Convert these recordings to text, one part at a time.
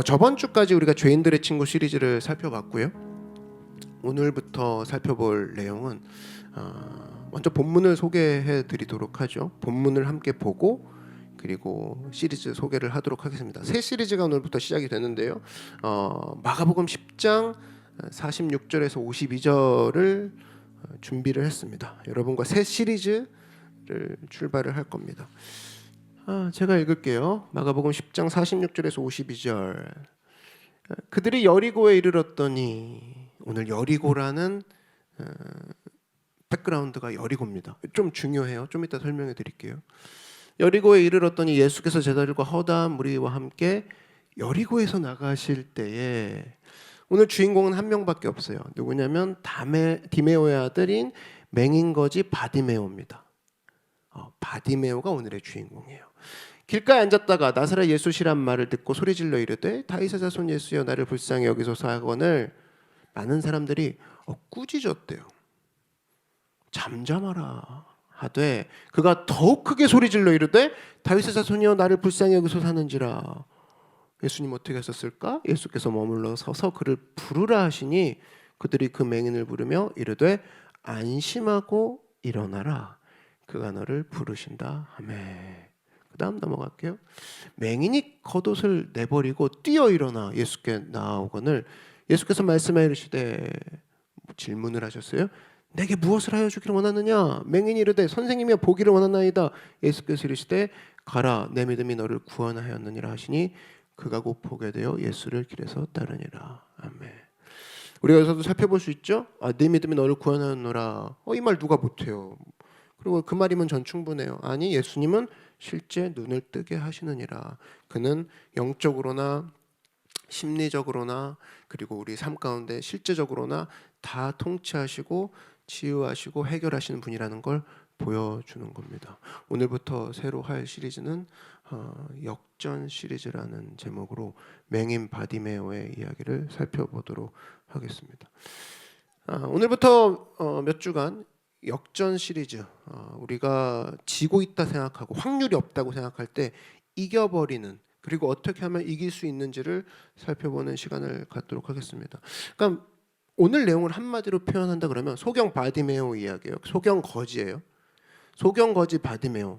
저번 주까지 우리가 죄인들의 친구 시리즈를 살펴봤고요. 오늘부터 살펴볼 내용은 먼저 본문을 소개해 드리도록 하죠. 본문을 함께 보고 그리고 시리즈 소개를 하도록 하겠습니다. 새 시리즈가 오늘부터 시작이 되는데요. 마가복음 10장 46절에서 52절을 준비를 했습니다. 여러분과 새 시리즈를 출발을 할 겁니다. 제가 읽을게요. 마가복음 10장 46절에서 52절. 그들이 여리고에 이르렀더니, 오늘 여리고라는 백그라운드가 여리고입니다. 좀 중요해요. 좀 이따 설명해 드릴게요. 여리고에 이르렀더니 예수께서 제자들과 허다한 무리와 함께 여리고에서 나가실 때에, 오늘 주인공은 한 명밖에 없어요. 누구냐면 디메오의 아들인 맹인거지 바디메오입니다. 바디메오가 오늘의 주인공이에요. 길가에 앉았다가 나사렛 예수시란 말을 듣고 소리질러 이르되 다윗의 자손 예수여 나를 불쌍히 여기소서 하거늘 많은 사람들이 꾸짖었대요. 잠잠하라 하되 그가 더욱 크게 소리질러 이르되 다윗의 자손이여 나를 불쌍히 여기소서 하는지라. 예수님 어떻게 하셨을까? 예수께서 머물러 서서 그를 부르라 하시니 그들이 그 맹인을 부르며 이르되 안심하고 일어나라 그가 너를 부르신다 하매. 그 다음 넘어갈게요. 맹인이 겉옷을 내버리고 뛰어 일어나 예수께 나아오거늘 예수께서 말씀하여 이르시되, 질문을 하셨어요. 내게 무엇을 하여 주기를 원하느냐? 맹인이 이르되 선생님이여 보기를 원하나이다. 예수께서 이르시되 가라 내 믿음이 너를 구원하였느니라 하시니 그가 곧 보게 되어 예수를 길에서 따르니라. 아멘. 우리가 여기서도 살펴볼 수 있죠. 내 믿음이 너를 구원하였노라. 이 말 누가 못해요. 그리고 그 말이면 전 충분해요. 아니, 예수님은 실제 눈을 뜨게 하시느니라. 그는 영적으로나 심리적으로나 그리고 우리 삶 가운데 실제적으로나 다 통치하시고 치유하시고 해결하시는 분이라는 걸 보여주는 겁니다. 오늘부터 새로 할 시리즈는 역전 시리즈라는 제목으로 맹인 바디메오의 이야기를 살펴보도록 하겠습니다. 오늘부터 몇 주간 역전 시리즈, 우리가 지고 있다 생각하고 확률이 없다고 생각할 때 이겨버리는, 그리고 어떻게 하면 이길 수 있는지를 살펴보는 시간을 갖도록 하겠습니다. 그러니까 오늘 내용을 한마디로 표현한다 그러면 소경 바디메오 이야기예요. 소경 거지예요. 소경 거지 바디메오.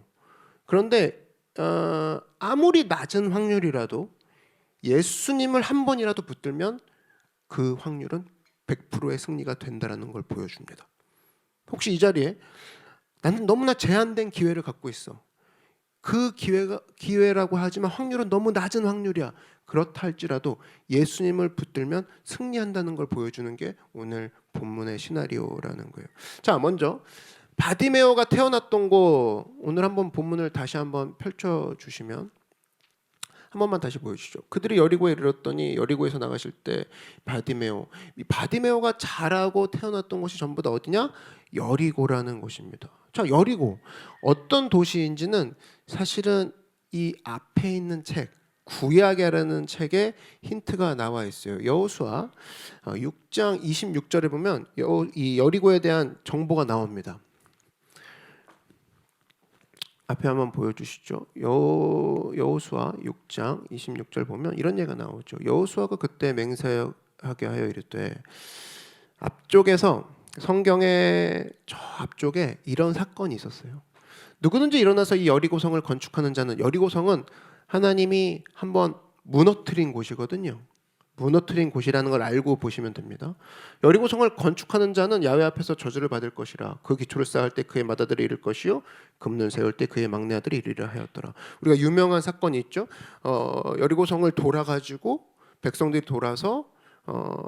그런데 아무리 낮은 확률이라도 예수님을 한 번이라도 붙들면 그 확률은 100%의 승리가 된다는 걸 보여줍니다. 혹시 이 자리에 나는 너무나 제한된 기회를 갖고 있어. 그 기회라고 하지만 확률은 너무 낮은 확률이야. 그렇다 할지라도 예수님을 붙들면 승리한다는 걸 보여주는 게 오늘 본문의 시나리오라는 거예요. 자, 먼저 바디메오가 태어났던 곳, 오늘 한번 본문을 다시 한번 펼쳐주시면 한 번만 다시 보여주시죠. 그들이 여리고에 이르렀더니 여리고에서 나가실 때 이 바디메오가 자라고 태어났던 곳이 전부 다 어디냐? 여리고라는 곳입니다. 자, 여리고 어떤 도시인지는 사실은 이 앞에 있는 책 구약이라는 책에 힌트가 나와 있어요. 여호수아 6장 26절에 보면 이 여리고에 대한 정보가 나옵니다. 앞에 한번 보여주시죠. 여호수아 6장 26절 보면 이런 얘기가 나오죠. 여호수아가 그때 맹세하게 하여 이르되, 앞쪽에서 성경의 저 앞쪽에 이런 사건이 있었어요. 누구든지 일어나서 이 여리고성을 건축하는 자는, 여리고성은 하나님이 한번 무너뜨린 곳이거든요. 무너뜨린 곳이라는 걸 알고 보시면 됩니다. 여리고성을 건축하는 자는 야훼 앞에서 저주를 받을 것이라. 그 기초를 쌓을 때 그의 맏아들이 이를 것이요 금을 세울 때 그의 막내 아들이 이르리라 하였더라. 우리가 유명한 사건이 있죠. 여리고성을 돌아가지고 백성들이 돌아서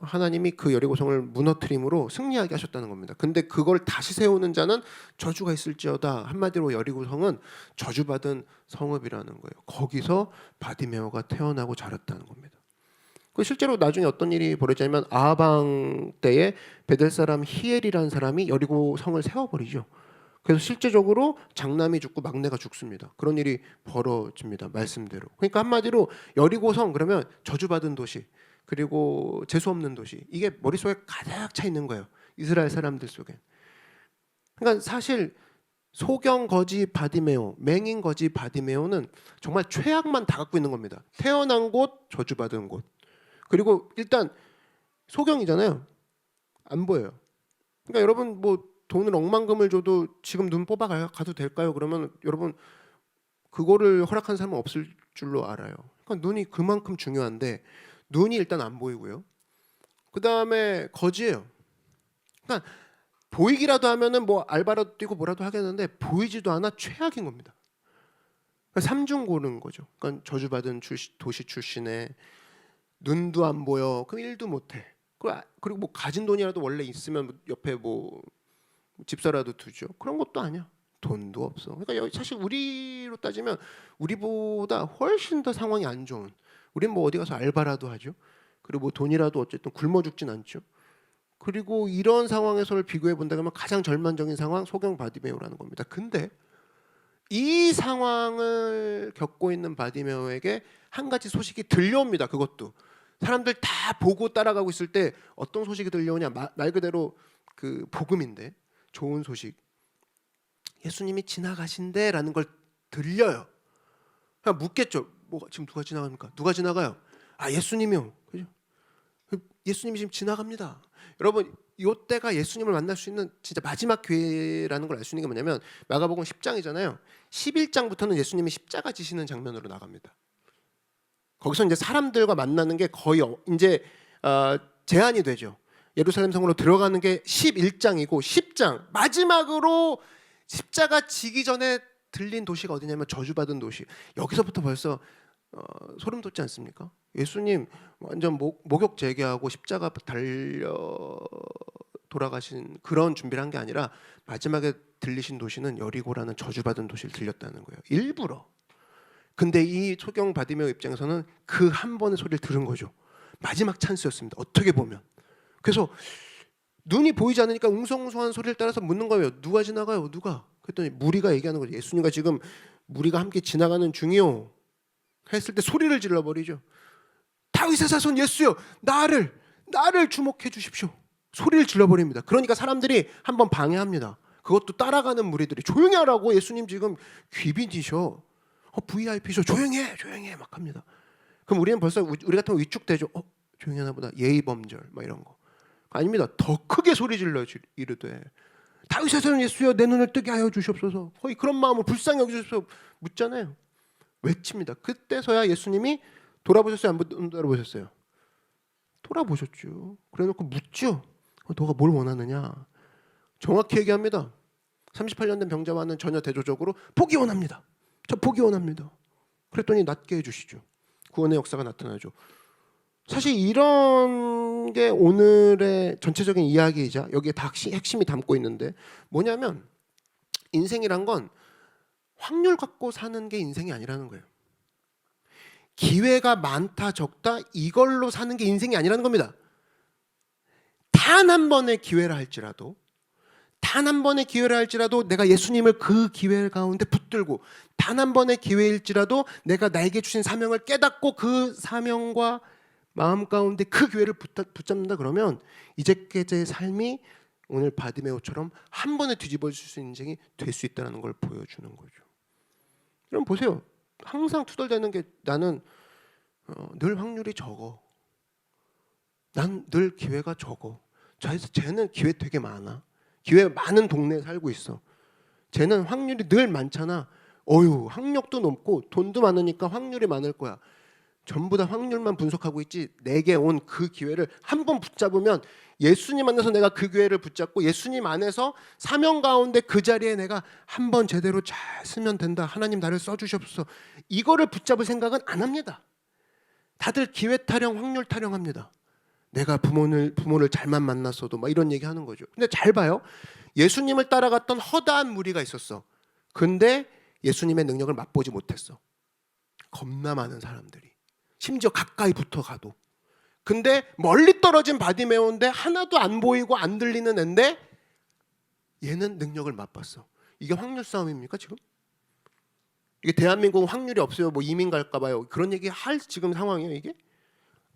하나님이 그 여리고성을 무너뜨림으로 승리하게 하셨다는 겁니다. 근데 그걸 다시 세우는 자는 저주가 있을지어다. 한마디로 여리고성은 저주받은 성읍이라는 거예요. 거기서 바디메오가 태어나고 자랐다는 겁니다. 그 실제로 나중에 어떤 일이 벌어지냐면 아하방 때에 베델 사람 히엘이라는 사람이 여리고 성을 세워버리죠. 그래서 실제적으로 장남이 죽고 막내가 죽습니다. 그런 일이 벌어집니다. 말씀대로. 그러니까 한마디로 여리고성 그러면 저주받은 도시, 그리고 재수 없는 도시, 이게 머릿속에 가득 차 있는 거예요. 이스라엘 사람들 속에. 그러니까 사실 소경 거지 바디메오, 맹인 거지 바디메오는 정말 최악만 다 갖고 있는 겁니다. 태어난 곳, 저주받은 곳. 그리고 일단 소경이잖아요. 안 보여요. 그러니까 여러분 뭐 돈을 억만금을 줘도 지금 눈 뽑아 가도 될까요? 그러면 여러분 그거를 허락한 사람은 없을 줄로 알아요. 그러니까 눈이 그만큼 중요한데 눈이 일단 안 보이고요. 그 다음에 거지예요. 그러니까 보이기라도 하면은 뭐 알바라도 뛰고 뭐라도 하겠는데 보이지도 않아 최악인 겁니다. 그러니까 삼중 고른 거죠. 그러니까 저주받은 도시 출신에 눈도 안 보여. 그럼 일도 못해. 그리고 뭐 가진 돈이라도 원래 있으면 옆에 뭐 집사라도 두죠. 그런 것도 아니야. 돈도 없어. 그러니까 여기 사실 우리로 따지면 우리보다 훨씬 더 상황이 안 좋은. 우린 뭐 어디 가서 알바라도 하죠. 그리고 뭐 돈이라도 어쨌든 굶어 죽진 않죠. 그리고 이런 상황에서를 비교해 본다면 가장 절망적인 상황 소경 바디메오라는 겁니다. 근데 이 상황을 겪고 있는 바디메오에게 한 가지 소식이 들려옵니다. 그것도 사람들 다 보고 따라가고 있을 때 어떤 소식이 들려오냐? 말 그대로 그 복음인데 좋은 소식. 예수님이 지나가신대라는 걸 들려요. 그냥 묻겠죠. 뭐 지금 누가 지나갑니까? 누가 지나가요? 아 예수님이요. 그죠? 예수님이 지금 지나갑니다. 여러분 이때가 예수님을 만날 수 있는 진짜 마지막 기회라는 걸 알 수 있는 게 뭐냐면 마가복음 10장이잖아요. 11장부터는 예수님이 십자가 지시는 장면으로 나갑니다. 거기서 이제 사람들과 만나는 게 거의 이제 제한이 되죠. 예루살렘 성으로 들어가는 게 11장이고 10장 마지막으로 십자가 지기 전에 들린 도시가 어디냐면 저주받은 도시. 여기서부터 벌써 소름 돋지 않습니까? 예수님 완전 목욕 재개하고 십자가 달려 돌아가신 그런 준비를 한 게 아니라 마지막에 들리신 도시는 여리고라는 저주받은 도시를 들렸다는 거예요. 일부러. 근데 이 소경 바디메오 입장에서는 그 한 번의 소리를 들은 거죠. 마지막 찬스였습니다. 어떻게 보면. 그래서 눈이 보이지 않으니까 웅성웅성한 소리를 따라서 묻는 거예요. 누가 지나가요? 누가? 그랬더니 무리가 얘기하는 거죠. 예수님과 지금 무리가 함께 지나가는 중이요. 했을 때 소리를 질러버리죠. 다윗의 자손 예수여, 나를 주목해 주십시오. 소리를 질러버립니다. 그러니까 사람들이 한번 방해합니다. 그것도 따라가는 무리들이 조용히 하라고. 예수님 지금 귀빈이셔. VIP셔. 조용히 해 막 합니다. 그럼 우리는 벌써 우리 같은 거 위축되죠. 조용히 하나 보다. 예의범절 막 이런 거. 아닙니다. 더 크게 소리 질러 이르되 다윗의 자손 예수여 내 눈을 뜨게 하여 주시옵소서. 거의 그런 마음으로 불쌍히 여기주십시오 묻잖아요. 외칩니다. 그때서야 예수님이 돌아보셨어요? 안 돌아보셨어요? 돌아보셨죠. 그래놓고 묻죠. 너가 뭘 원하느냐? 정확히 얘기합니다. 38년 된 병자와는 전혀 대조적으로 포기 원합니다. 저 포기 원합니다. 그랬더니 낫게 해주시죠. 구원의 역사가 나타나죠. 사실 이런 게 오늘의 전체적인 이야기이자 여기에 다 핵심이 담고 있는데 뭐냐면 인생이란 건 확률 갖고 사는 게 인생이 아니라는 거예요. 기회가 많다 적다 이걸로 사는 게 인생이 아니라는 겁니다. 단 한 번의 기회라 할지라도 내가 예수님을 그 기회 가운데 붙들고 단 한 번의 기회일지라도 내가 나에게 주신 사명을 깨닫고 그 사명과 마음 가운데 그 기회를 붙잡는다 그러면 이제까지의 삶이 오늘 바디메오처럼 한 번에 뒤집어질 수 있는 인생이 될 수 있다는 걸 보여주는 거죠. 여러분 보세요. 항상 투덜대는 게 나는 늘 확률이 적어. 난 늘 기회가 적어. 쟤는 기회 되게 많아. 기회 많은 동네에 살고 있어. 쟤는 확률이 늘 많잖아. 학력도 높고 돈도 많으니까 확률이 많을 거야. 전부 다 확률만 분석하고 있지 내게 온 그 기회를 한 번 붙잡으면 예수님 안에서 내가 그 기회를 붙잡고 예수님 안에서 사명 가운데 그 자리에 내가 한 번 제대로 잘 쓰면 된다. 하나님 나를 써주시옵소서. 이거를 붙잡을 생각은 안 합니다. 다들 기회 타령, 확률 타령합니다. 내가 부모를 잘만 만났어도 막 이런 얘기 하는 거죠. 근데 잘 봐요. 예수님을 따라갔던 허다한 무리가 있었어. 근데 예수님의 능력을 맛보지 못했어. 겁나 많은 사람들이. 심지어 가까이 붙어가도. 근데 멀리 떨어진 바디메오인데 하나도 안 보이고 안 들리는 앤데 얘는 능력을 맛봤어. 이게 확률 싸움입니까 지금? 이게 대한민국은 확률이 없어요. 뭐 이민 갈까 봐요. 그런 얘기 할 지금 상황이에요 이게?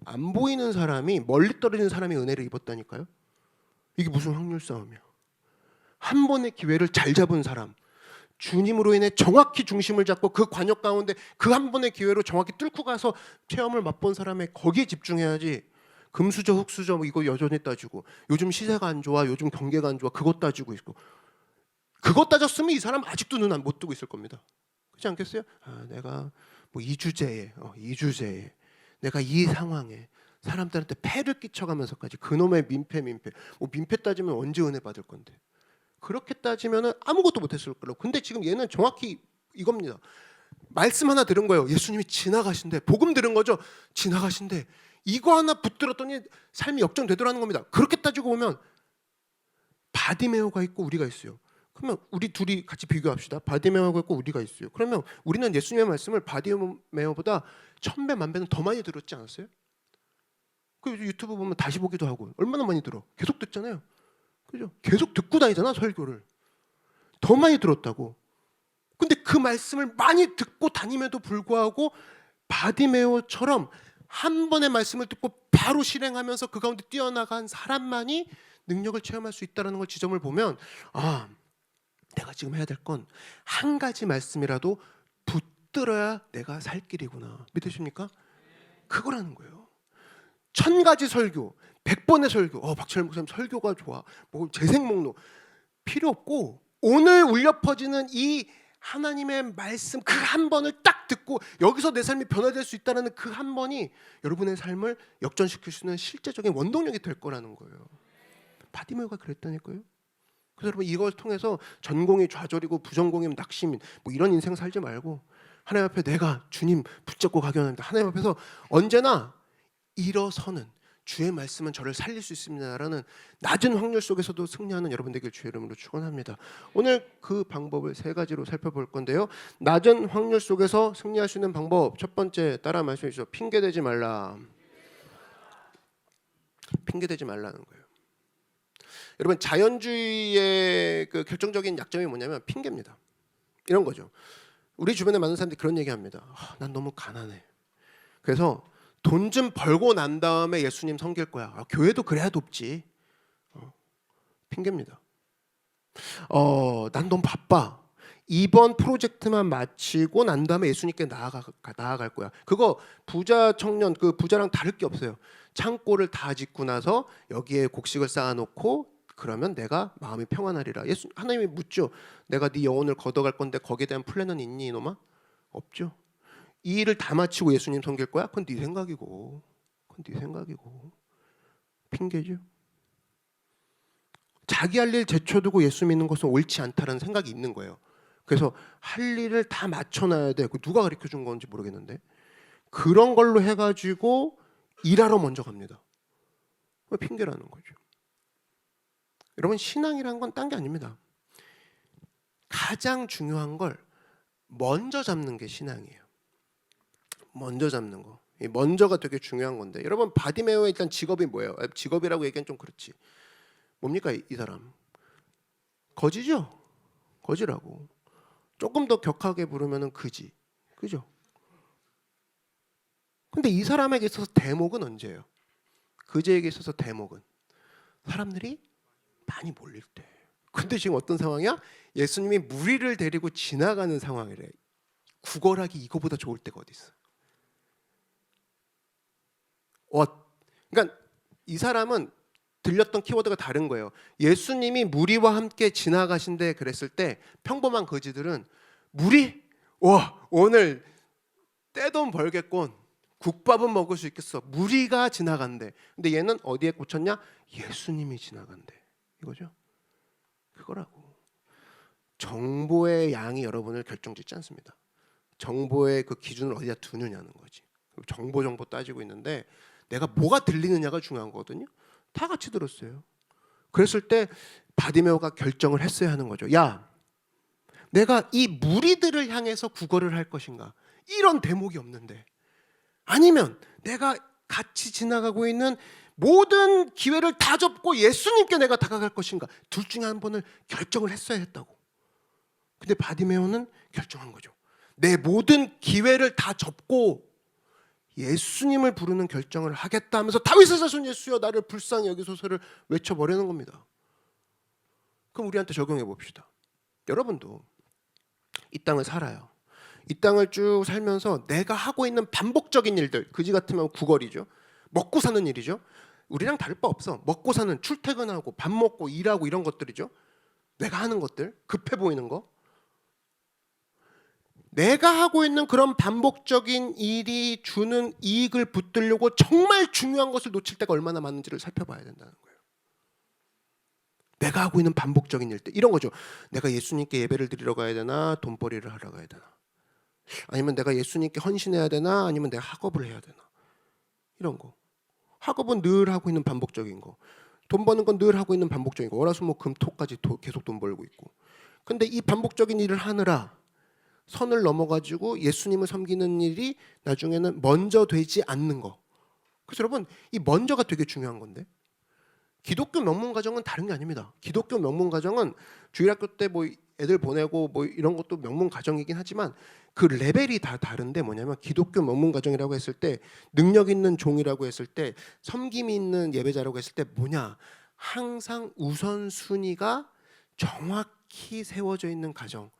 안 보이는 사람이 멀리 떨어진 사람이 은혜를 입었다니까요. 이게 무슨 확률 싸움이야. 한 번의 기회를 잘 잡은 사람. 주님으로 인해 정확히 중심을 잡고 그 관역 가운데 그 한 번의 기회로 정확히 뚫고 가서 체험을 맛본 사람의 거기에 집중해야지. 금수저 흙수저 뭐 이거 여전히 따지고 요즘 시세가 안 좋아, 요즘 경계가 안 좋아, 그것 따지고 있고. 그것 따졌으면 이 사람 아직도 눈 안 못 뜨고 있을 겁니다. 그렇지 않겠어요? 내가 뭐 이 주제에 내가 이 상황에 사람들한테 폐를 끼쳐가면서까지 그놈의 민폐 뭐 민폐 따지면 언제 은혜 받을 건데. 그렇게 따지면은 아무것도 못했을 거라고. 근데 지금 얘는 정확히 이겁니다. 말씀 하나 들은 거예요. 예수님이 지나가신대. 복음 들은 거죠. 지나가신대. 이거 하나 붙들었더니 삶이 역전되더라는 겁니다. 그렇게 따지고 보면 바디메오가 있고 우리가 있어요. 그러면 우리 둘이 같이 비교합시다. 바디메오가 있고 우리가 있어요. 그러면 우리는 예수님의 말씀을 바디메오보다 1000배 만배는 더 많이 들었지 않았어요? 그 유튜브 보면 다시 보기도 하고 얼마나 많이 들어. 계속 듣잖아요. 그죠? 계속 듣고 다니잖아, 설교를. 더 많이 들었다고. 근데 그 말씀을 많이 듣고 다님에도 불구하고 바디메오처럼 한 번의 말씀을 듣고 바로 실행하면서 그 가운데 뛰어나간 사람만이 능력을 체험할 수 있다는 걸 지점을 보면 내가 지금 해야 될 건 한 가지 말씀이라도 붙들어야 내가 살 길이구나. 믿으십니까? 그거라는 거예요. 1000가지 설교, 100번의 설교. 박철 목사님 설교가 좋아. 뭐 재생 목록 필요 없고 오늘 울려 퍼지는 이 하나님의 말씀 그 한 번을 딱 듣고 여기서 내 삶이 변화될 수 있다는 그 한 번이 여러분의 삶을 역전시킬 수 있는 실제적인 원동력이 될 거라는 거예요. 바디메오가 그랬다니까요. 그래서 여러분 이걸 통해서 전공이 좌절이고 부전공이면 낙심인 뭐 이런 인생 살지 말고 하나님 앞에 내가 주님 붙잡고 가기 원합니다. 하나님 앞에서 언제나 일어서는 주의 말씀은 저를 살릴 수 있습니다라는 낮은 확률 속에서도 승리하는 여러분 되길 주의 이름으로 축원합니다. 오늘 그 방법을 3가지로 살펴볼 건데요. 낮은 확률 속에서 승리할 수 있는 방법 첫 번째 따라 말씀해 주시죠. 핑계대지 말라. 핑계대지 말라는 거예요. 여러분 자연주의의 그 결정적인 약점이 뭐냐면 핑계입니다. 이런 거죠. 우리 주변에 많은 사람들이 그런 얘기합니다. 난 너무 가난해. 그래서 돈 좀 벌고 난 다음에 예수님 섬길 거야. 교회도 그래야 돕지. 핑계입니다. 난 너무 바빠. 이번 프로젝트만 마치고 난 다음에 예수님께 나아갈 거야. 그거 부자 청년 그 부자랑 다를 게 없어요. 창고를 다 짓고 나서 여기에 곡식을 쌓아놓고 그러면 내가 마음이 평안하리라. 하나님이 묻죠. 내가 네 영혼을 걷어갈 건데 거기에 대한 플랜은 있니 이놈아? 없죠. 이 일을 다 마치고 예수님 섬길 거야? 그건 네 생각이고. 핑계죠. 자기 할 일 제쳐두고 예수 믿는 것은 옳지 않다는 생각이 있는 거예요. 그래서 할 일을 다 맞춰놔야 돼. 누가 가르쳐준 건지 모르겠는데 그런 걸로 해가지고 일하러 먼저 갑니다. 핑계라는 거죠. 여러분 신앙이란 건 딴 게 아닙니다. 가장 중요한 걸 먼저 잡는 게 신앙이에요. 먼저 잡는 거. 이 먼저가 되게 중요한 건데 여러분 바디메오의 일단 직업이 뭐예요? 직업이라고 얘기하면 좀 그렇지. 뭡니까 이 사람? 거지죠? 거지라고. 조금 더 격하게 부르면은 그지. 그죠? 근데 이 사람에게 있어서 대목은 언제예요? 그제에게 있어서 대목은 사람들이 많이 몰릴 때. 근데 지금 어떤 상황이야? 예수님이 무리를 데리고 지나가는 상황이래. 구걸하기 이거보다 좋을 때가 어디 있어? 그러니까 이 사람은 들렸던 키워드가 다른 거예요. 예수님이 무리와 함께 지나가신데 그랬을 때 평범한 거지들은 무리? 와 오늘 떼돈 벌겠군. 국밥은 먹을 수 있겠어. 무리가 지나간대. 근데 얘는 어디에 꽂혔냐? 예수님이 지나간대. 이거죠. 그거라고. 정보의 양이 여러분을 결정짓지 않습니다. 정보의 그 기준을 어디다 두느냐는 거지. 정보 따지고 있는데 내가 뭐가 들리느냐가 중요한 거거든요. 다 같이 들었어요. 그랬을 때 바디메오가 결정을 했어야 하는 거죠. 야, 내가 이 무리들을 향해서 구걸을 할 것인가? 이런 대목이 없는데 아니면 내가 같이 지나가고 있는 모든 기회를 다 접고 예수님께 내가 다가갈 것인가? 둘 중에 한 번을 결정을 했어야 했다고. 근데 바디메오는 결정한 거죠. 내 모든 기회를 다 접고 예수님을 부르는 결정을 하겠다 하면서 다윗의 자손 예수여 나를 불쌍히 여기소서를 외쳐버리는 겁니다. 그럼 우리한테 적용해 봅시다. 여러분도 이 땅을 살아요. 이 땅을 쭉 살면서 내가 하고 있는 반복적인 일들, 그지 같으면 구걸이죠. 먹고 사는 일이죠. 우리랑 다를 바 없어. 먹고 사는, 출퇴근하고 밥 먹고 일하고 이런 것들이죠. 내가 하는 것들, 급해 보이는 거. 내가 하고 있는 그런 반복적인 일이 주는 이익을 붙들려고 정말 중요한 것을 놓칠 때가 얼마나 많은지를 살펴봐야 된다는 거예요. 내가 하고 있는 반복적인 일들, 이런 거죠. 내가 예수님께 예배를 드리러 가야 되나, 돈벌이를 하러 가야 되나, 아니면 내가 예수님께 헌신해야 되나, 아니면 내가 학업을 해야 되나, 이런 거. 학업은 늘 하고 있는 반복적인 거, 돈 버는 건 늘 하고 있는 반복적인 거, 월화수목금토까지 계속 돈 벌고 있고. 근데 이 반복적인 일을 하느라 선을 넘어가지고 예수님을 섬기는 일이 나중에는 먼저 되지 않는 거. 그래서 여러분, 이 먼저가 되게 중요한 건데, 기독교 명문가정은 다른 게 아닙니다. 기독교 명문가정은 주일학교 때 뭐 애들 보내고 뭐 이런 것도 명문가정이긴 하지만 그 레벨이 다 다른데, 뭐냐면 기독교 명문가정이라고 했을 때, 능력 있는 종이라고 했을 때, 섬김이 있는 예배자라고 했을 때 뭐냐, 항상 우선순위가 정확히 세워져 있는 가정,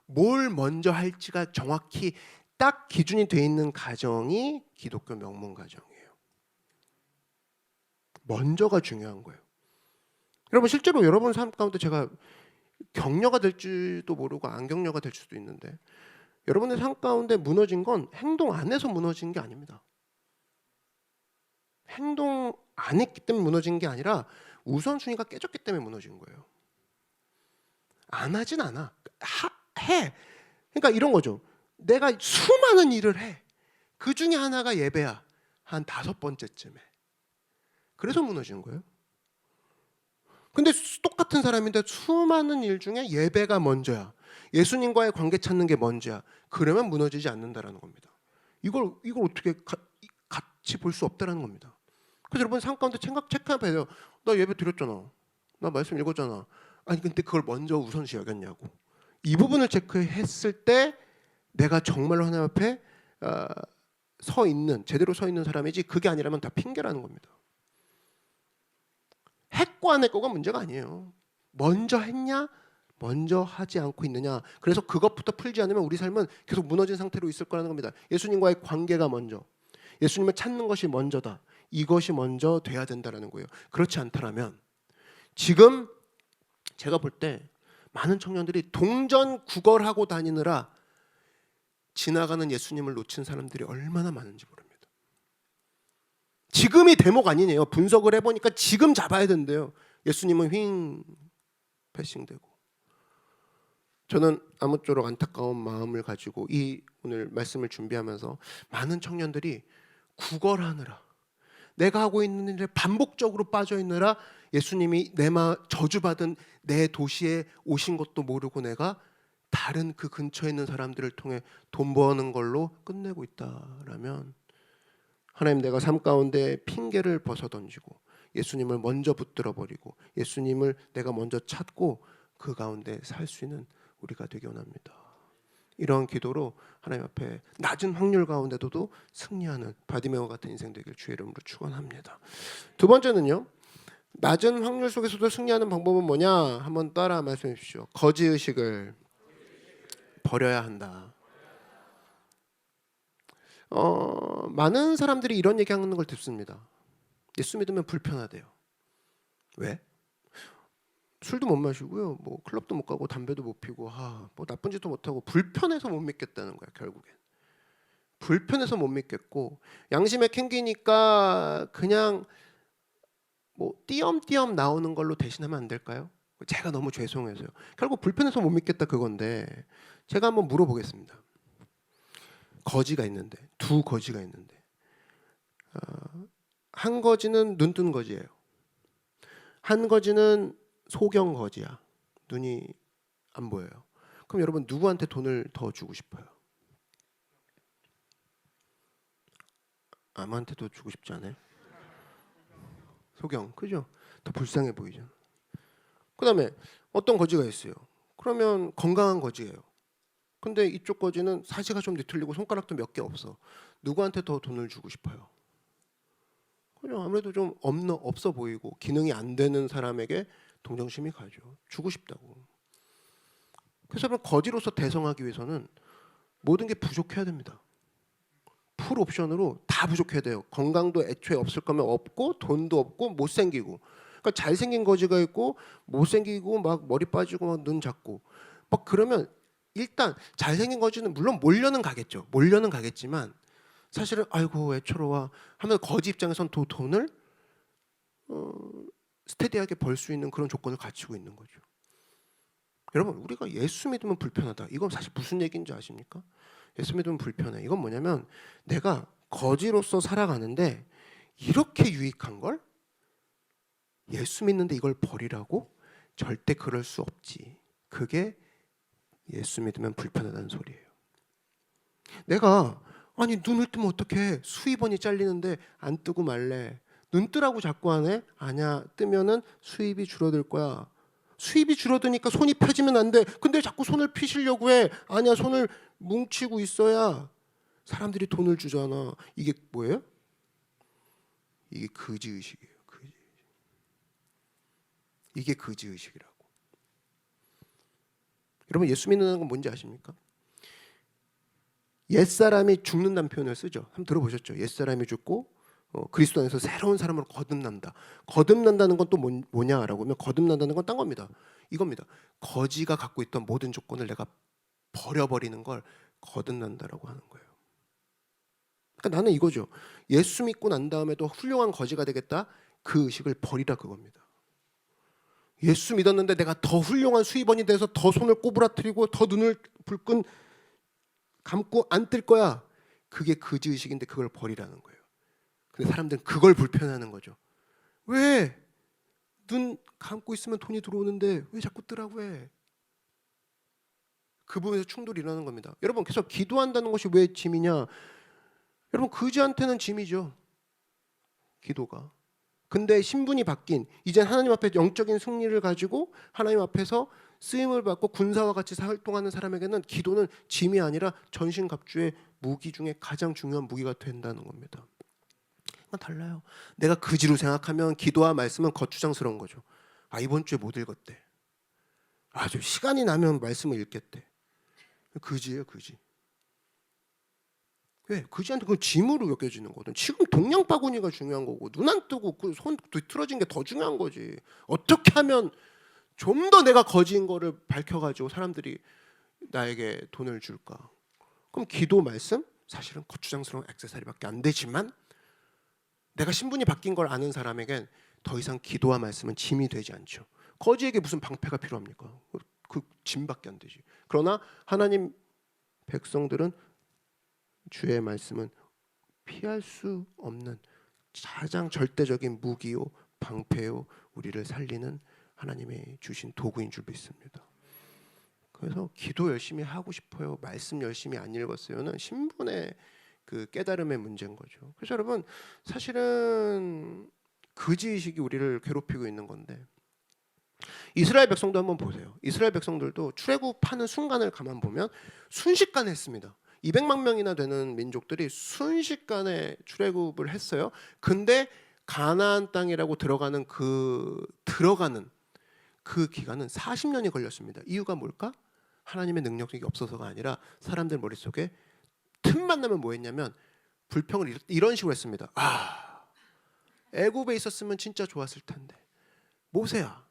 뭘 먼저 할지가 정확히 딱 기준이 돼 있는 가정이 기독교 명문가정이에요. 먼저가 중요한 거예요. 여러분, 실제로 여러분 삶 가운데 제가 격려가 될지도 모르고 안 격려가 될 수도 있는데, 여러분의 삶 가운데 무너진 건 행동 안에서 무너진 게 아닙니다. 행동 안 했기 때문에 무너진 게 아니라 우선순위가 깨졌기 때문에 무너진 거예요. 안 하진 않아. 해. 그러니까 이런 거죠. 내가 수많은 일을 해. 그 중에 하나가 예배야. 한 5번째쯤에. 그래서 무너진 거예요. 근데 똑같은 사람인데 수많은 일 중에 예배가 먼저야. 예수님과의 관계 찾는 게 먼저야. 그러면 무너지지 않는다라는 겁니다. 이걸 어떻게 같이 볼 수 없다라는 겁니다. 그래서 여러분 삶 가운데 체크해봐야 돼요. 나 예배 드렸잖아. 나 말씀 읽었잖아. 아니 근데 그걸 먼저 우선시 여겼냐고. 이 부분을 체크했을 때 내가 정말로 하나님 앞에 제대로 서 있는 사람이지, 그게 아니라면 다 핑계라는 겁니다. 했고 안 했고가 문제가 아니에요. 먼저 했냐, 먼저 하지 않고 있느냐. 그래서 그것부터 풀지 않으면 우리 삶은 계속 무너진 상태로 있을 거라는 겁니다. 예수님과의 관계가 먼저, 예수님을 찾는 것이 먼저다. 이것이 먼저 돼야 된다는 거예요. 그렇지 않다면 지금 제가 볼 때 많은 청년들이 동전 구걸하고 다니느라 지나가는 예수님을 놓친 사람들이 얼마나 많은지 모릅니다. 지금이 대목 아니네요. 분석을 해보니까 지금 잡아야 된대요. 예수님은 휙 패싱되고. 저는 아무쪼록 안타까운 마음을 가지고 이 오늘 말씀을 준비하면서 많은 청년들이 구걸하느라, 내가 하고 있는 일에 반복적으로 빠져 있느라 예수님이 저주받은 내 도시에 오신 것도 모르고 내가 다른 그 근처에 있는 사람들을 통해 돈 버는 걸로 끝내고 있다라면, 하나님, 내가 삶 가운데 핑계를 벗어던지고 예수님을 먼저 붙들어 버리고 예수님을 내가 먼저 찾고 그 가운데 살 수 있는 우리가 되기 원합니다. 이런 기도로 하나님 앞에 낮은 확률 가운데도 승리하는 바디메오 같은 인생 되길 주의 이름으로 축원합니다. 두 번째는요, 낮은 확률 속에서도 승리하는 방법은 뭐냐? 한번 따라 말씀해 주십시오. 거지의식을 버려야 한다. 많은 사람들이 이런 얘기하는 걸 듣습니다. 예수 믿으면 불편하대요. 왜? 술도 못 마시고요, 뭐 클럽도 못 가고 담배도 못 피고, 뭐 나쁜 짓도 못 하고, 불편해서 못 믿겠다는 거야. 결국엔 불편해서 못 믿겠고, 양심에 캥기니까 그냥 뭐 띄엄띄엄 나오는 걸로 대신하면 안 될까요? 제가 너무 죄송해서요. 결국 불편해서 못 믿겠다 그건데, 제가 한번 물어보겠습니다. 거지가 있는데, 두 거지가 있는데, 한 거지는 눈 뜬 거지예요. 한 거지는 소경 거지야. 눈이 안 보여요. 그럼 여러분, 누구한테 돈을 더 주고 싶어요? 아무한테도 주고 싶지 않아요? 소경, 그죠? 더 불쌍해 보이죠. 그 다음에 어떤 거지가 있어요. 그러면 건강한 거지예요. 근데 이쪽 거지는 사지가 좀 뒤틀리고 손가락도 몇 개 없어. 누구한테 더 돈을 주고 싶어요? 그죠? 아무래도 좀 없어 보이고 기능이 안 되는 사람에게 동정심이 가죠. 주고 싶다고. 그래서 여러분 거지로서 대성하기 위해서는 모든 게 부족해야 됩니다. 풀 옵션으로 다 부족해야 돼요. 건강도 애초에 없을 거면 없고 돈도 없고 못생기고. 그러니까 잘생긴 거지가 있고 못생기고 막 머리 빠지고 막 눈 작고 막 그러면 일단 잘생긴 거지는 물론 몰려는 가겠죠. 몰려는 가겠지만 사실은 아이고 애처로워 하면 거지 입장에선 돈을 스테디하게 벌 수 있는 그런 조건을 갖추고 있는 거죠. 여러분 우리가 예수 믿으면 불편하다. 이건 사실 무슨 얘기인지 아십니까? 예수 믿으면 불편해. 이건 뭐냐면 내가 거지로서 살아가는데 이렇게 유익한 걸 예수 믿는데 이걸 버리라고? 절대 그럴 수 없지. 그게 예수 믿으면 불편하다는 소리예요. 내가 아니 눈을 뜨면 어떡해? 수입원이 잘리는데 안 뜨고 말래. 눈 뜨라고 자꾸 하네? 아니야. 뜨면은 수입이 줄어들 거야. 수입이 줄어드니까 손이 펴지면 안 돼. 근데 자꾸 손을 피시려고 해. 아니야. 손을 뭉치고 있어야 사람들이 돈을 주잖아. 이게 뭐예요? 이게 거지의식이에요. 이게 거지의식이라고. 여러분 예수 믿는 건 뭔지 아십니까? 옛사람이 죽는다는 표현을 쓰죠. 한번 들어보셨죠? 옛사람이 죽고 그리스도 안에서 새로운 사람으로 거듭난다. 거듭난다는 건 또 뭐냐라고 하면 거듭난다는 건 딴 겁니다. 이겁니다. 거지가 갖고 있던 모든 조건을 내가 버려버리는 걸 거듭난다라고 하는 거예요. 그러니까 나는 이거죠. 예수 믿고 난 다음에도 훌륭한 거지가 되겠다. 그 의식을 버리라 그겁니다. 예수 믿었는데 내가 더 훌륭한 수입원이 돼서 더 손을 꼬부라뜨리고 더 눈을 불끈 감고 안 뜰 거야. 그게 거지의식인데 그걸 버리라는 거예요. 근데 사람들은 그걸 불편해하는 거죠. 왜? 눈 감고 있으면 돈이 들어오는데 왜 자꾸 뜨라고 해? 그 부분에서 충돌이 일어나는 겁니다. 여러분 계속 기도한다는 것이 왜 짐이냐? 여러분 거지한테는 짐이죠. 기도가. 근데 신분이 바뀐 이젠 하나님 앞에 영적인 승리를 가지고 하나님 앞에서 쓰임을 받고 군사와 같이 활동하는 사람에게는 기도는 짐이 아니라 전신갑주의 무기 중에 가장 중요한 무기가 된다는 겁니다. 이건 달라요. 내가 거지로 생각하면 기도와 말씀은 거추장스러운 거죠. 아 이번 주에 못 읽었대. 아 좀 시간이 나면 말씀을 읽겠대. 거지예요, 거지. 왜? 거지한테 그건 짐으로 여겨지는 거거든. 지금 동양 바구니가 중요한 거고 눈 안 뜨고 그 손 뒤틀어진 게 더 중요한 거지. 어떻게 하면 좀 더 내가 거지인 거를 밝혀가지고 사람들이 나에게 돈을 줄까? 그럼 기도 말씀 사실은 거추장스러운 액세서리밖에 안 되지만 내가 신분이 바뀐 걸 아는 사람에겐 더 이상 기도와 말씀은 짐이 되지 않죠. 거지에게 무슨 방패가 필요합니까? 그 짐밖에 안 되지. 그러나 하나님 백성들은 주의 말씀은 피할 수 없는 가장 절대적인 무기요 방패요 우리를 살리는 하나님의 주신 도구인 줄 믿습니다. 그래서 기도 열심히 하고 싶어요. 말씀 열심히 안 읽었어요는 신분의 그 깨달음의 문제인 거죠. 그래서 여러분 사실은 거지의식이 우리를 괴롭히고 있는 건데 이스라엘 백성도 한번 보세요. 이스라엘 백성들도 출애굽하는 순간을 가만 보면 순식간에 했습니다. 200만 명이나 되는 민족들이 순식간에 출애굽을 했어요. 근데 가나안 땅이라고 들어가는 그 기간은 40년이 걸렸습니다. 이유가 뭘까? 하나님의 능력이 없어서가 아니라 사람들 머릿속에 틈만 나면 뭐 했냐면 불평을 이런 식으로 했습니다. 아, 애굽에 있었으면 진짜 좋았을 텐데. 모세야,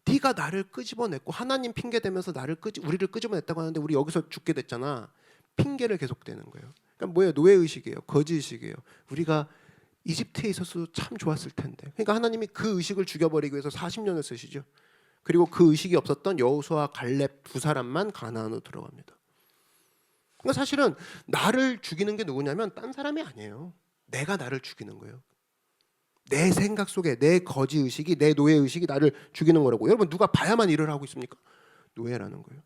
네가 나를 끄집어냈고 하나님 핑계 대면서 우리를 끄집어냈다고 하는데 우리 여기서 죽게 됐잖아. 핑계를 계속 대는 거예요. 그러니까 뭐예요? 노예의식이에요. 거지의식이에요. 우리가 이집트에 있었어도 참 좋았을 텐데. 그러니까 하나님이 그 의식을 죽여버리기 위해서 40년을 쓰시죠. 그리고 그 의식이 없었던 여호수아와 갈렙 두 사람만 가나안으로 들어갑니다. 그러니까 사실은 나를 죽이는 게 누구냐면 딴 사람이 아니에요. 내가 나를 죽이는 거예요. 내 생각 속에 내 거지의식이 내 노예의식이 나를 죽이는 거라고. 여러분 누가 봐야만 일을 하고 있습니까? 노예라는 거예요.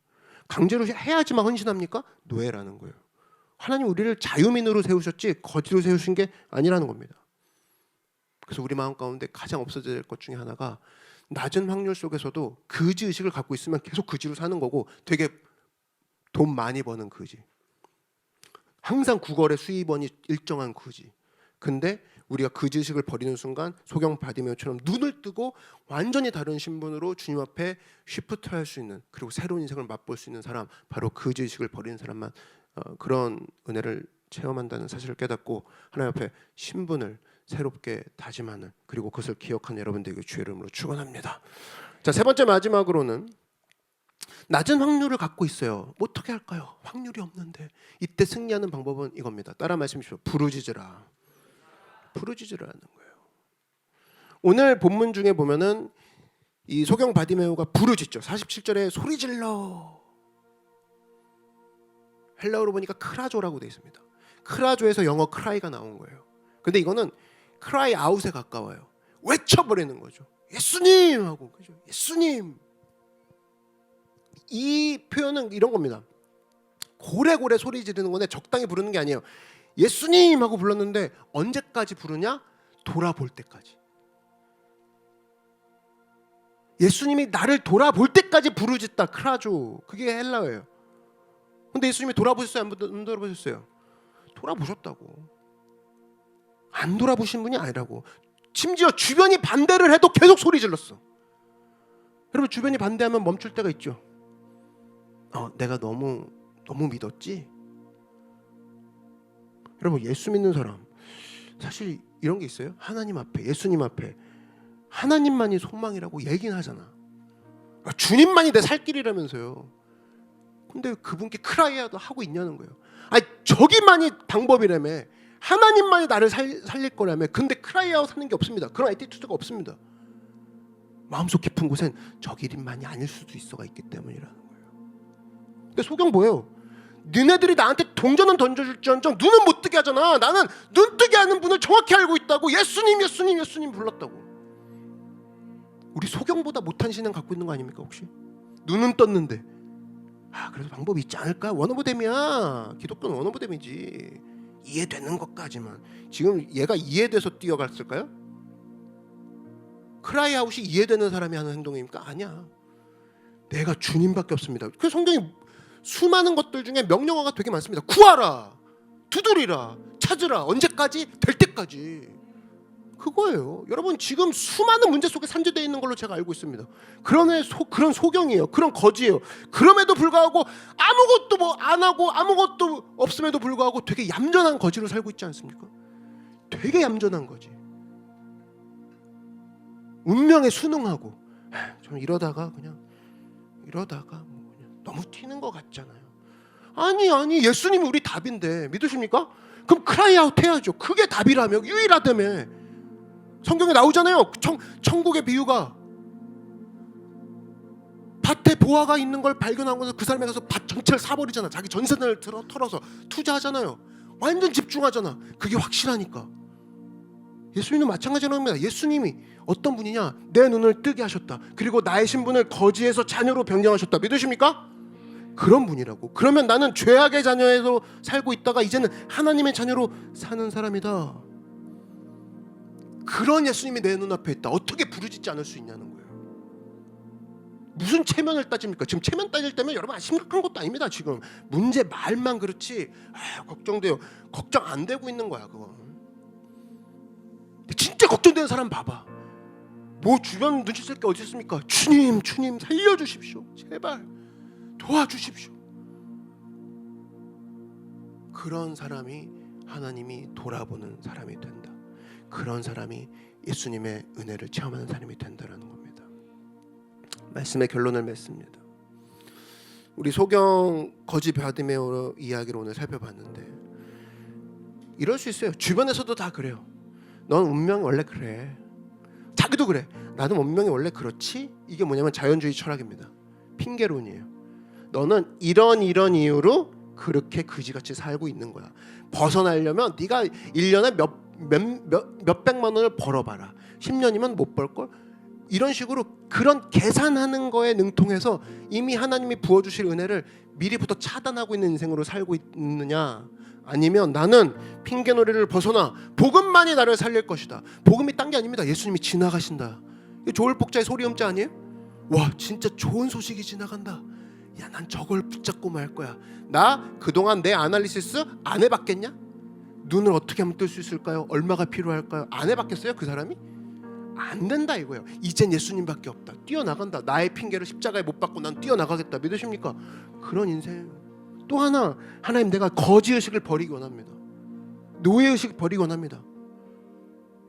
강제로 해야지만 헌신합니까? 노예라는 거예요. 하나님 우리를 자유민으로 세우셨지 거지로 세우신 게 아니라는 겁니다. 그래서 우리 마음 가운데 가장 없어져야 될 것 중에 하나가 낮은 확률 속에서도 거지의식을 갖고 있으면 계속 거지로 사는 거고 되게 돈 많이 버는 거지. 항상 구걸의 수입원이 일정한 거지. 근데 우리가 그 지식을 버리는 순간 소경 바디메오처럼 눈을 뜨고 완전히 다른 신분으로 주님 앞에 쉬프트할 수 있는, 그리고 새로운 인생을 맛볼 수 있는 사람, 바로 그 지식을 버리는 사람만 그런 은혜를 체험한다는 사실을 깨닫고 하나님 앞에 신분을 새롭게 다짐하는, 그리고 그것을 기억하는 여러분들에게 주의 이름으로 축원합니다. 자, 세 번째 마지막으로는 낮은 확률을 갖고 있어요. 어떻게 할까요? 확률이 없는데. 이때 승리하는 방법은 이겁니다. 따라 말씀해 주십시오. 부르짖으라. 부르짖으라는 거예요. 오늘 본문 중에 보면은 이 소경 바디메오가 부르짖죠. 47절에 소리 질러. 헬라어로 보니까 크라조라고 되어 있습니다. 크라조에서 영어 크라이가 나온 거예요. 근데 이거는 크라이 아웃에 가까워요. 외쳐버리는 거죠. 예수님 하고, 그죠? 예수님. 이 표현은 이런 겁니다. 고래고래 소리 지르는 건데 적당히 부르는 게 아니에요. 예수님 하고 불렀는데 언제까지 부르냐? 돌아볼 때까지. 예수님이 나를 돌아볼 때까지 부르짖다. 크라조. 그게 헬라어예요. 근데 예수님이 돌아보셨어요? 안 돌아보셨어요? 돌아보셨다고. 안 돌아보신 분이 아니라고. 심지어 주변이 반대를 해도 계속 소리 질렀어. 여러분, 주변이 반대하면 멈출 때가 있죠. 내가 너무 믿었지? 여러분, 예수 믿는 사람 사실 이런 게 있어요. 하나님 앞에, 예수님 앞에 하나님만이 소망이라고 얘기는 하잖아. 주님만이 내 살 길이라면서요. 근데 그분께 크라이아도 하고 있냐는 거예요. 아니, 저기만이 방법이라며. 하나님만이 나를 살릴 거라며. 근데 크라이아웃 사는 게 없습니다. 그런 애티튜드가 없습니다. 마음속 깊은 곳엔 저 길이만이 아닐 수도 있기 때문이라는 거예요. 근데 소경 뭐예요? 너네들이 나한테 동전은 던져줄지언정 눈은 못 뜨게 하잖아. 나는 눈 뜨게 하는 분을 정확히 알고 있다고. 예수님 예수님 예수님 불렀다고. 우리 소경보다 못한 신앙 갖고 있는 거 아닙니까 혹시? 눈은 떴는데 그래도 방법이 있지 않을까? 원어브댐이야. 기독교는 원어브댐이지. 이해되는 것까지만. 지금 얘가 이해돼서 뛰어갔을까요? 크라이아웃이 이해되는 사람이 하는 행동입니까? 아니야. 내가 주님밖에 없습니다. 그 성경이 수많은 것들 중에 명령어가 되게 많습니다. 구하라, 두드리라, 찾으라, 언제까지? 될 때까지. 그거예요. 여러분, 지금 수많은 문제 속에 산재되어 있는 걸로 제가 알고 있습니다. 그런 소경이에요. 그런 거지예요. 그럼에도 불구하고 아무것도 안 하고 아무것도 없음에도 불구하고 되게 얌전한 거지로 살고 있지 않습니까? 되게 얌전한 거지. 운명에 순응하고 좀 이러다가 그냥 너무 튀는 것 같잖아요. 아니 예수님이 우리 답인데 믿으십니까? 그럼 크라이아웃 해야죠. 그게 답이라며, 유일하다며. 성경에 나오잖아요. 천국의 비유가 밭에 보화가 있는 걸 발견하고서 그 사람이 가서 밭 전체를 사버리잖아. 자기 전세를 털어서 투자하잖아요. 완전 집중하잖아. 그게 확실하니까. 예수님은 마찬가지로 합니다. 예수님이 어떤 분이냐? 내 눈을 뜨게 하셨다. 그리고 나의 신분을 거지에서 자녀로 변경하셨다. 믿으십니까? 그런 분이라고. 그러면 나는 죄악의 자녀에서 살고 있다가 이제는 하나님의 자녀로 사는 사람이다. 그런 예수님이 내 눈앞에 있다. 어떻게 부르짖지 않을 수 있냐는 거예요. 무슨 체면을 따집니까? 지금 체면 따질 때면 여러분 심각한 것도 아닙니다. 지금 문제 말만 그렇지 걱정돼요. 걱정 안 되고 있는 거야 그거. 진짜 걱정되는 사람 봐봐. 뭐 주변 눈치 쓸 게 어디 있습니까? 주님 살려주십시오. 제발 도와주십시오. 그런 사람이 하나님이 돌아보는 사람이 된다. 그런 사람이 예수님의 은혜를 체험하는 사람이 된다라는 겁니다. 말씀의 결론을 맺습니다. 우리 소경 거지 바디메오 이야기를 오늘 살펴봤는데 이럴 수 있어요. 주변에서도 다 그래요. 넌 운명이 원래 그래. 자기도 그래. 나는 운명이 원래 그렇지. 이게 뭐냐면 자연주의 철학입니다. 핑계론이에요. 너는 이런 이유로 그렇게 그지같이 살고 있는 거야. 벗어나려면 네가 1년에 몇백만 원을 벌어봐라. 10년이면 못 벌걸? 이런 식으로 그런 계산하는 거에 능통해서 이미 하나님이 부어주실 은혜를 미리부터 차단하고 있는 인생으로 살고 있느냐, 아니면 나는 핑계놀이를 벗어나 복음만이 나를 살릴 것이다. 복음이 딴 게 아닙니다. 예수님이 지나가신다. 조을 복자의 소리음자 아니에요? 와 진짜 좋은 소식이 지나간다. 야 난 저걸 붙잡고 말 거야. 나 그동안 내 아날리시스 안 해봤겠냐? 눈을 어떻게 하면 뜰 수 있을까요? 얼마가 필요할까요? 안 해봤겠어요? 그 사람이? 안 된다 이거예요. 이젠 예수님밖에 없다. 뛰어나간다. 나의 핑계를 십자가에 못 박고 난 뛰어나가겠다. 믿으십니까? 그런 인생. 또 하나, 하나님, 내가 거지의식을 버리기 원합니다. 노예의식 버리기 원합니다.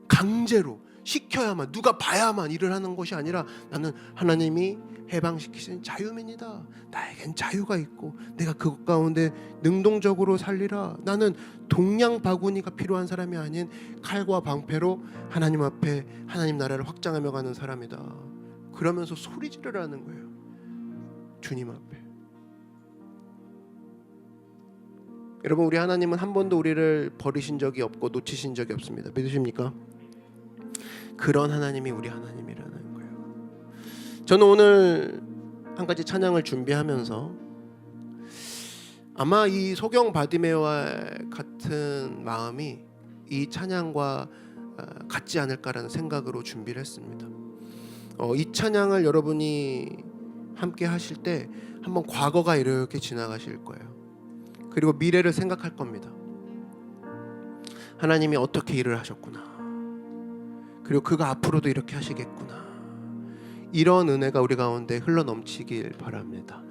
강제로 시켜야만, 누가 봐야만 일을 하는 것이 아니라 나는 하나님이 해방시키신 자유민이다. 나에겐 자유가 있고 내가 그것 가운데 능동적으로 살리라. 나는 동양 바구니가 필요한 사람이 아닌 칼과 방패로 하나님 앞에 하나님 나라를 확장하며 가는 사람이다. 그러면서 소리 지르라는 거예요. 주님 앞에. 여러분, 우리 하나님은 한 번도 우리를 버리신 적이 없고 놓치신 적이 없습니다. 믿으십니까? 그런 하나님이 우리 하나님이라는 거예요. 저는 오늘 한 가지 찬양을 준비하면서 아마 이 소경 바디메오와 같은 마음이 이 찬양과 같지 않을까라는 생각으로 준비를 했습니다. 이 찬양을 여러분이 함께 하실 때 한번 과거가 이렇게 지나가실 거예요. 그리고 미래를 생각할 겁니다. 하나님이 어떻게 일을 하셨구나. 그리고 그가 앞으로도 이렇게 하시겠구나. 이런 은혜가 우리 가운데 흘러 넘치길 바랍니다.